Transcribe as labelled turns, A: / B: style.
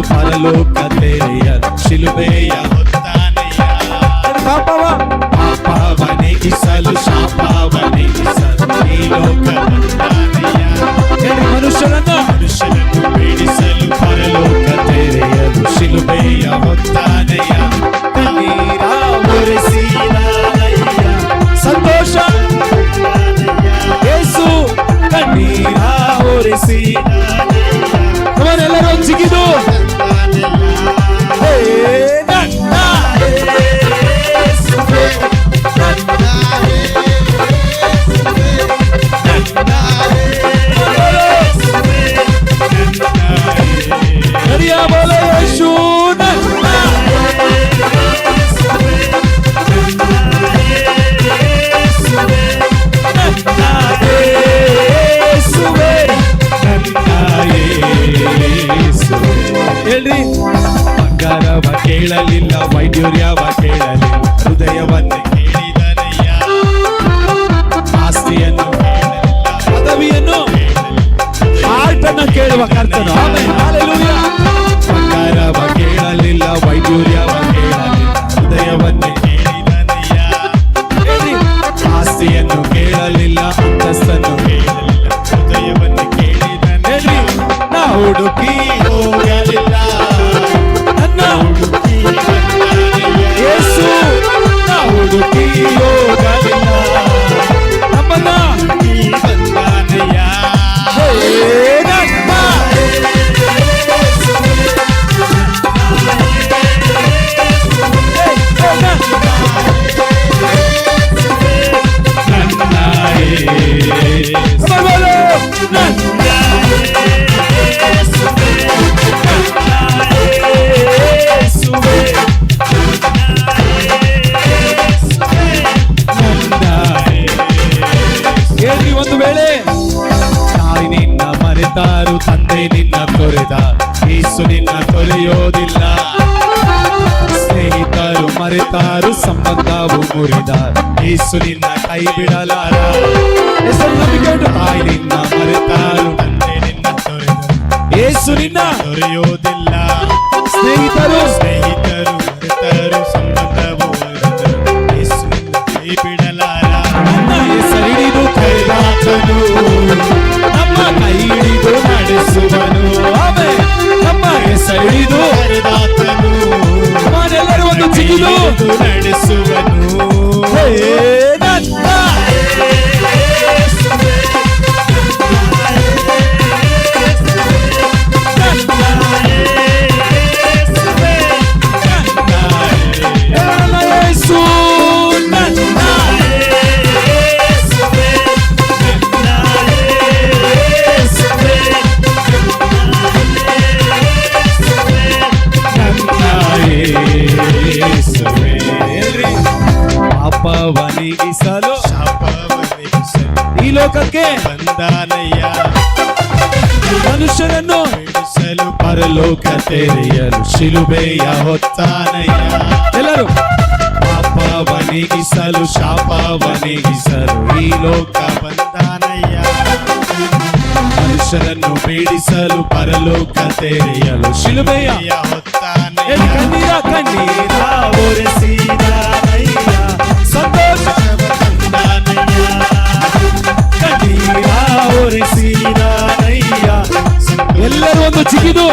A: ಪರಲೋಕ ತೆರೆಯಲು ಶಿಲುಬೆಯ ಹೊತ್ತಾನೆಯ ಪಾಪವನಿಗಿಸಲು ಶಾಪವನಿಗಿಸಲು ಈ ಲೋಕ ಬಂದಾನೆಯ ಮನುಷ್ಯರನ್ನು ಪೀಡಿಸಲು ಪರಲೋಕ ತೆರೆಯಲು ಶಿಲುಬೆಯ ಹೊತ್ತಾನೆಯ ಕಣ್ಣೀರ ಒರೆಸಿದನಯ್ಯ ಸಂತೋಷ ಯೇಸು ಕಣ್ಣೀರ ಒರೆಸಿದನಯ್ಯ ಅವರೆಲ್ಲರೂ ಸಿಗಿದು ಹೇಳ್ರಿ ಬಂಗಾರವ ಕೇಳಲಿಲ್ಲ ವೈದ್ಯುರ್ಯವ ಕೇಳಲಿಲ್ಲ ಹೃದಯವನ್ನೇ ಕೇಳಿದನಯ್ಯ ಆಸ್ತಿಯನ್ನು ಕೇಳಲಿಲ್ಲ ಪದವಿಯನ್ನು ಆರ್ಟನ್ನು ಕೇಳುವ ಕರ್ತನು ಬಂಗಾರವ ಕೇಳಲಿಲ್ಲ ವೈದ್ಯುರ್ಯವ ಕೇಳಲಿಲ್ಲ ಹೃದಯವನ್ನೇ ಕೇಳಿದನಯ್ಯ ಆಸ್ತಿಯನ್ನು ಕೇಳಲಿಲ್ಲ ಅಂತಸ್ತನ್ನು ಕೇಳಲಿಲ್ಲ ಹೃದಯವನ್ನು ಕೇಳಿದನೇ ನಾ ಹುಡುಕಿ ಹೋಗಲಿಲ್ಲ ನನ್ನ ಹುಡುಕಿ ಯೇಸು ನಾ ಹುಡುಕಿ ಹೋಗಲಿಲ್ಲ ನಮ್ಮನ್ನ ಹುಡುಕಿ ಬಂದಾನೆಯ ಒಂದು ವೇಳೆ ತಾಯಿ ನಿನ್ನ ಮರೆತಾರು ತಂದೆ ನಿನ್ನ ತೊರೆದ ಯೇಸು ನಿನ್ನ ತೊರೆಯೋದಿಲ್ಲ ಸ್ನೇಹಿತರು ಮರೆತಾರು ಸಂಬಂಧವು ಮುರಿದ ಯೇಸು ನಿನ್ನ ಕೈ ಬಿಡಲಾರ ತಾಯಿ ನಿನ್ನ ಮರೆತಾರು ತಂದೆ ನಿನ್ನ ತೊರೆದ ಯೇಸು ನಿನ್ನ ತೊರೆಯೋದಿಲ್ಲ ಸ್ನೇಹಿತರು ಮರೆತಾರು ಸಂಬಂಧವು ಮುರಿದರು ಯೇಸು ನಿನ್ನ ಕೈ ಬಿಡಲಾರ ಹೆಸರಿಡಿದು ಕೈದಾತನು ನಮ್ಮ ಕೈ ಹಿಡಿದು ನಡೆಸುವನು ನಮ್ಮ ಹೆಸರಿಡಿದು ಕೈದಾತನು ಎಲ್ಲರೂ ಒಂದು ಚಿಗಿದು ನಡೆಸುವನು ಪಾಪವನಿಗಿಸಲು ಈ ಲೋಕಕ್ಕೆ ಬಂದಾನಯ್ಯ ಮನುಷ್ಯರನ್ನು ಬಿಡಿಸಲು ಪರಲೋಕ ತೆರೆಯಲು ಶಿಲುಬೆಯ ಹೊತ್ತಾನಯ್ಯ ಎಲ್ಲರೂ ಪಾಪವನಿಗಿಸಲು ಶಾಪವನಿಗಿಸಲು ಈ ಲೋಕ ಬಂದಾನಯ್ಯ ಮನುಷ್ಯರನ್ನು ಪೀಡಿಸಲು ಪರಲೋಕ ತೆರೆಯಲು ಶಿಲುಬೆಯ ಹೊತ್ತಾನಯ್ಯ ಕಣ್ಣೀರ ಒರೆಸಿದನಯ್ಯ ಸಂತೋಷ ಕಣ್ಣೀರ ಒರೆಸಿದನಯ್ಯ ಎಲ್ಲರೂ ಒಂದು ಚಿಗಿದು